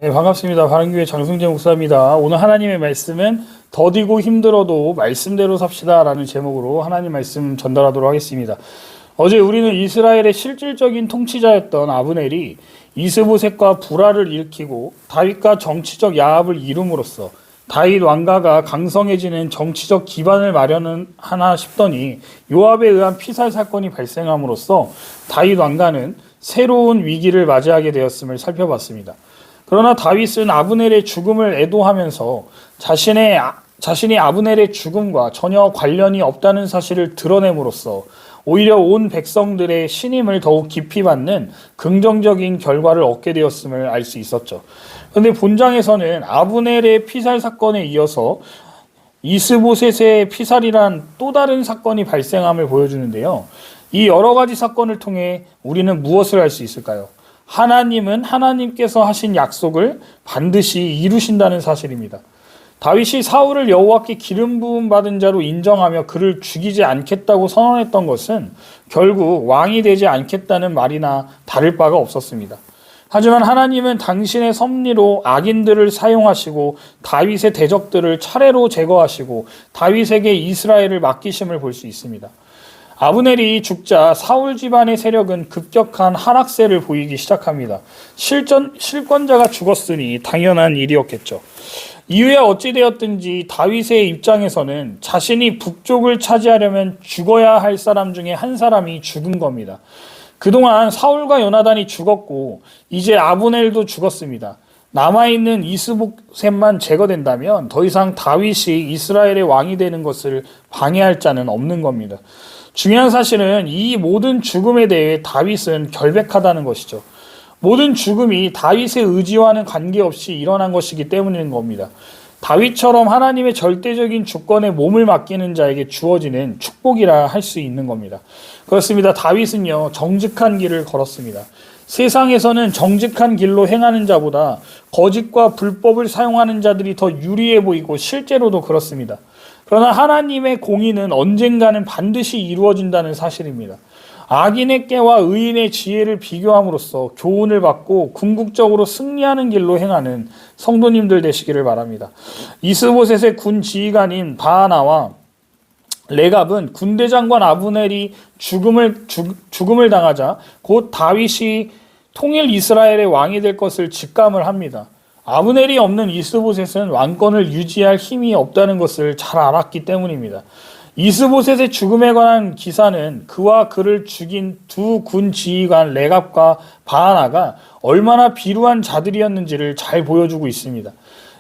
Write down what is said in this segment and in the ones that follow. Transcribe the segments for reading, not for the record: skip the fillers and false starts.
네, 반갑습니다. 바른교회 장승재 목사입니다. 오늘 하나님의 말씀은 더디고 힘들어도 말씀대로 삽시다 라는 제목으로 하나님 말씀 전달하도록 하겠습니다. 어제 우리는 이스라엘의 실질적인 통치자였던 아브넬이 이스보셋과 불화를 일으키고 다윗과 정치적 야합을 이룸으로써 다윗 왕가가 강성해지는 정치적 기반을 마련하나 싶더니 요압에 의한 피살 사건이 발생함으로써 다윗 왕가는 새로운 위기를 맞이하게 되었음을 살펴봤습니다. 그러나 다윗은 아브넬의 죽음을 애도하면서 자신이 아브넬의 죽음과 전혀 관련이 없다는 사실을 드러냄으로써 오히려 온 백성들의 신임을 더욱 깊이 받는 긍정적인 결과를 얻게 되었음을 알 수 있었죠. 그런데 본장에서는 아브넬의 피살 사건에 이어서 이스보셋의 피살이란 또 다른 사건이 발생함을 보여주는데요. 이 여러 가지 사건을 통해 우리는 무엇을 알 수 있을까요? 하나님은 하나님께서 하신 약속을 반드시 이루신다는 사실입니다. 다윗이 사울을 여호와께 기름 부음 받은 자로 인정하며 그를 죽이지 않겠다고 선언했던 것은 결국 왕이 되지 않겠다는 말이나 다를 바가 없었습니다. 하지만 하나님은 당신의 섭리로 악인들을 사용하시고 다윗의 대적들을 차례로 제거하시고 다윗에게 이스라엘을 맡기심을 볼 수 있습니다. 아브넬이 죽자 사울 집안의 세력은 급격한 하락세를 보이기 시작합니다. 실권자가 죽었으니 당연한 일이었겠죠. 이후에 어찌되었든지 다윗의 입장에서는 자신이 북쪽을 차지하려면 죽어야 할 사람 중에 한 사람이 죽은 겁니다. 그동안 사울과 요나단이 죽었고 이제 아브넬도 죽었습니다. 남아있는 이스보셋만 제거된다면 더 이상 다윗이 이스라엘의 왕이 되는 것을 방해할 자는 없는 겁니다. 중요한 사실은 이 모든 죽음에 대해 다윗은 결백하다는 것이죠. 모든 죽음이 다윗의 의지와는 관계없이 일어난 것이기 때문인 겁니다. 다윗처럼 하나님의 절대적인 주권에 몸을 맡기는 자에게 주어지는 축복이라 할 수 있는 겁니다. 그렇습니다. 다윗은요, 정직한 길을 걸었습니다. 세상에서는 정직한 길로 행하는 자보다 거짓과 불법을 사용하는 자들이 더 유리해 보이고 실제로도 그렇습니다. 그러나 하나님의 공의는 언젠가는 반드시 이루어진다는 사실입니다. 악인의 깨와 의인의 지혜를 비교함으로써 교훈을 받고 궁극적으로 승리하는 길로 행하는 성도님들 되시기를 바랍니다. 이스보셋의 군 지휘관인 바하나와 레갑은 군대장관 아브넬이 죽음을 당하자 곧 다윗이 통일 이스라엘의 왕이 될 것을 직감을 합니다. 아브넬이 없는 이스보셋은 왕권을 유지할 힘이 없다는 것을 잘 알았기 때문입니다. 이스보셋의 죽음에 관한 기사는 그와 그를 죽인 두 군 지휘관 레갑과 바하나가 얼마나 비루한 자들이었는지를 잘 보여주고 있습니다.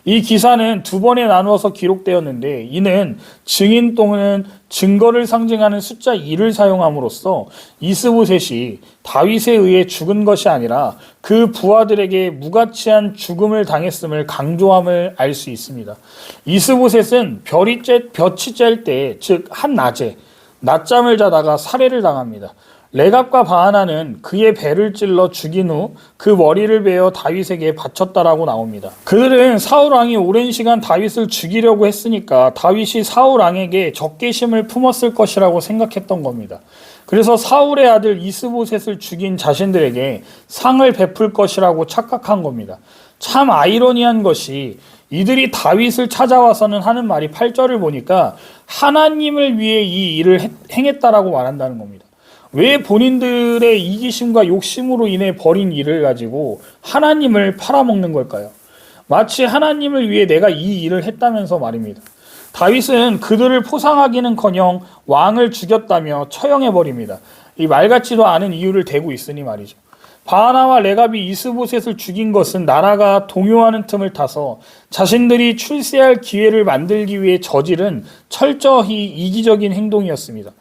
이 기사는 두 번에 나누어서 기록되었는데 이는 증인 또는 증거를 상징하는 숫자 2를 사용함으로써 이스보셋이 다윗에 의해 죽은 것이 아니라 그 부하들에게 무가치한 죽음을 당했음을 강조함을 알 수 있습니다. 이스보셋은 볕이 쬐 때, 즉 한낮에 낮잠을 자다가 살해를 당합니다. 레갑과 바하나는 그의 배를 찔러 죽인 후 그 머리를 베어 다윗에게 바쳤다라고 나옵니다. 그들은 사울 왕이 오랜 시간 다윗을 죽이려고 했으니까 다윗이 사울 왕에게 적개심을 품었을 것이라고 생각했던 겁니다. 그래서 사울의 아들 이스보셋을 죽인 자신들에게 상을 베풀 것이라고 착각한 겁니다. 참 아이러니한 것이 이들이 다윗을 찾아와서는 하는 말이 8절을 보니까 하나님을 위해 이 일을 행했다라고 말한다는 겁니다. 왜 본인들의 이기심과 욕심으로 인해 벌인 일을 가지고 하나님을 팔아먹는 걸까요? 마치 하나님을 위해 내가 이 일을 했다면서 말입니다. 다윗은 그들을 포상하기는커녕 왕을 죽였다며 처형해버립니다. 이 말 같지도 않은 이유를 대고 있으니 말이죠. 바하나와 레갑이 이스보셋을 죽인 것은 나라가 동요하는 틈을 타서 자신들이 출세할 기회를 만들기 위해 저지른 철저히 이기적인 행동이었습니다.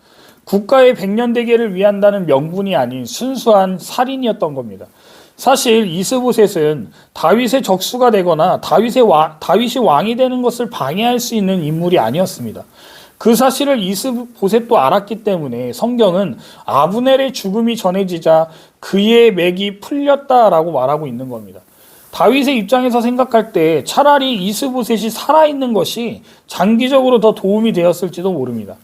국가의 백년대계를 위한다는 명분이 아닌 순수한 살인이었던 겁니다. 사실 이스보셋은 다윗의 적수가 되거나 다윗이 왕이 되는 것을 방해할 수 있는 인물이 아니었습니다. 그 사실을 이스보셋도 알았기 때문에 성경은 아브넬의 죽음이 전해지자 그의 맥이 풀렸다라고 말하고 있는 겁니다. 다윗의 입장에서 생각할 때 차라리 이스보셋이 살아있는 것이 장기적으로 더 도움이 되었을지도 모릅니다.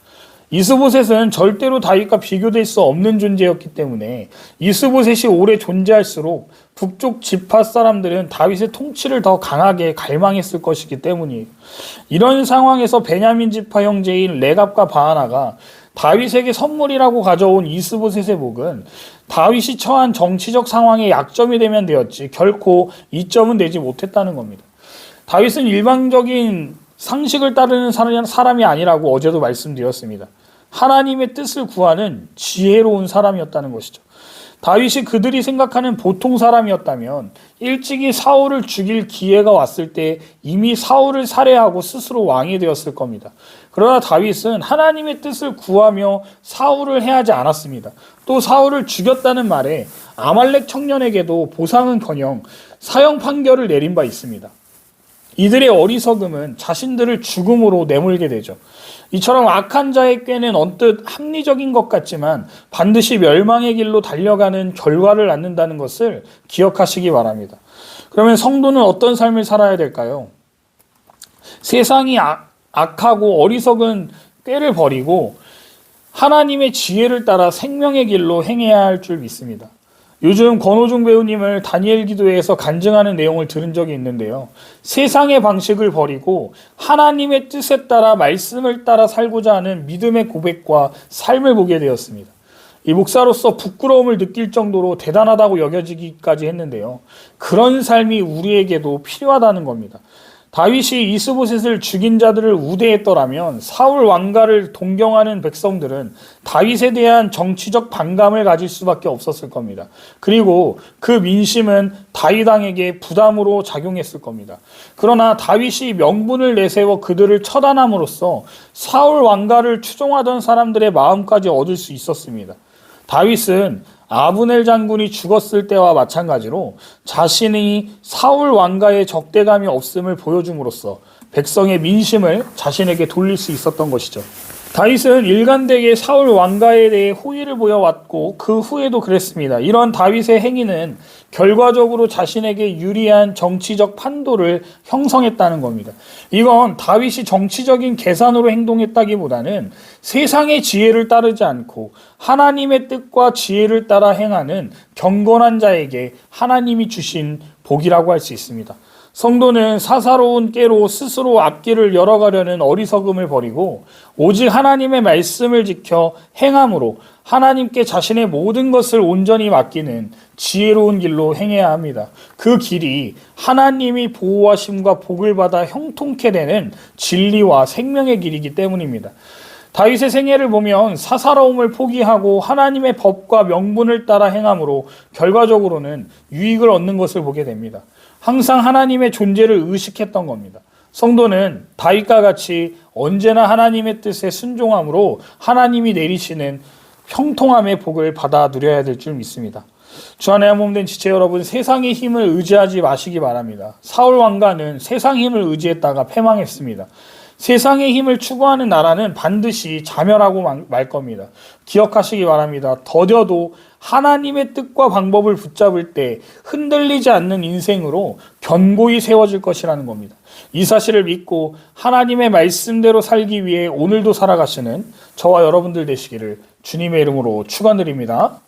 이스보셋은 절대로 다윗과 비교될 수 없는 존재였기 때문에 이스보셋이 오래 존재할수록 북쪽 지파 사람들은 다윗의 통치를 더 강하게 갈망했을 것이기 때문이에요. 이런 상황에서 베냐민 지파 형제인 레갑과 바하나가 다윗에게 선물이라고 가져온 이스보셋의 복은 다윗이 처한 정치적 상황의 약점이 되면 되었지 결코 이점은 되지 못했다는 겁니다. 다윗은 일방적인 상식을 따르는 사람이 아니라고 어제도 말씀드렸습니다. 하나님의 뜻을 구하는 지혜로운 사람이었다는 것이죠. 다윗이 그들이 생각하는 보통 사람이었다면 일찍이 사울을 죽일 기회가 왔을 때 이미 사울을 살해하고 스스로 왕이 되었을 겁니다. 그러나 다윗은 하나님의 뜻을 구하며 사울을 해하지 않았습니다. 또 사울을 죽였다는 말에 아말렉 청년에게도 보상은커녕 사형 판결을 내린 바 있습니다. 이들의 어리석음은 자신들을 죽음으로 내몰게 되죠. 이처럼 악한 자의 꾀는 언뜻 합리적인 것 같지만 반드시 멸망의 길로 달려가는 결과를 낳는다는 것을 기억하시기 바랍니다. 그러면 성도는 어떤 삶을 살아야 될까요? 세상이 악하고 어리석은 꾀를 버리고 하나님의 지혜를 따라 생명의 길로 행해야 할 줄 믿습니다. 요즘 권호중 배우님을 다니엘 기도회에서 간증하는 내용을 들은 적이 있는데요. 세상의 방식을 버리고 하나님의 뜻에 따라 말씀을 따라 살고자 하는 믿음의 고백과 삶을 보게 되었습니다. 이 목사로서 부끄러움을 느낄 정도로 대단하다고 여겨지기까지 했는데요. 그런 삶이 우리에게도 필요하다는 겁니다. 다윗이 이스보셋을 죽인 자들을 우대했더라면 사울 왕가를 동경하는 백성들은 다윗에 대한 정치적 반감을 가질 수밖에 없었을 겁니다. 그리고 그 민심은 다윗 왕에게 부담으로 작용했을 겁니다. 그러나 다윗이 명분을 내세워 그들을 처단함으로써 사울 왕가를 추종하던 사람들의 마음까지 얻을 수 있었습니다. 다윗은 아브넬 장군이 죽었을 때와 마찬가지로 자신이 사울 왕가의 적대감이 없음을 보여줌으로써 백성의 민심을 자신에게 돌릴 수 있었던 것이죠. 다윗은 일관되게 사울 왕가에 대해 호의를 보여왔고 그 후에도 그랬습니다. 이런 다윗의 행위는 결과적으로 자신에게 유리한 정치적 판도를 형성했다는 겁니다. 이건 다윗이 정치적인 계산으로 행동했다기보다는 세상의 지혜를 따르지 않고 하나님의 뜻과 지혜를 따라 행하는 경건한 자에게 하나님이 주신 복이라고 할 수 있습니다. 성도는 사사로운 꾀로 스스로 앞길을 열어가려는 어리석음을 버리고 오직 하나님의 말씀을 지켜 행함으로 하나님께 자신의 모든 것을 온전히 맡기는 지혜로운 길로 행해야 합니다. 그 길이 하나님이 보호하심과 복을 받아 형통케 되는 진리와 생명의 길이기 때문입니다. 다윗의 생애를 보면 사사로움을 포기하고 하나님의 법과 명분을 따라 행함으로 결과적으로는 유익을 얻는 것을 보게 됩니다. 항상 하나님의 존재를 의식했던 겁니다. 성도는 다윗과 같이 언제나 하나님의 뜻에 순종함으로 하나님이 내리시는 형통함의 복을 받아 누려야 될 줄 믿습니다. 주 안에 한 몸 된 지체 여러분, 세상의 힘을 의지하지 마시기 바랍니다. 사울 왕가는 세상 힘을 의지했다가 패망했습니다. 세상의 힘을 추구하는 나라는 반드시 자멸하고 말 겁니다. 기억하시기 바랍니다. 더뎌도 하나님의 뜻과 방법을 붙잡을 때 흔들리지 않는 인생으로 견고히 세워질 것이라는 겁니다. 이 사실을 믿고 하나님의 말씀대로 살기 위해 오늘도 살아가시는 저와 여러분들 되시기를 주님의 이름으로 축원드립니다.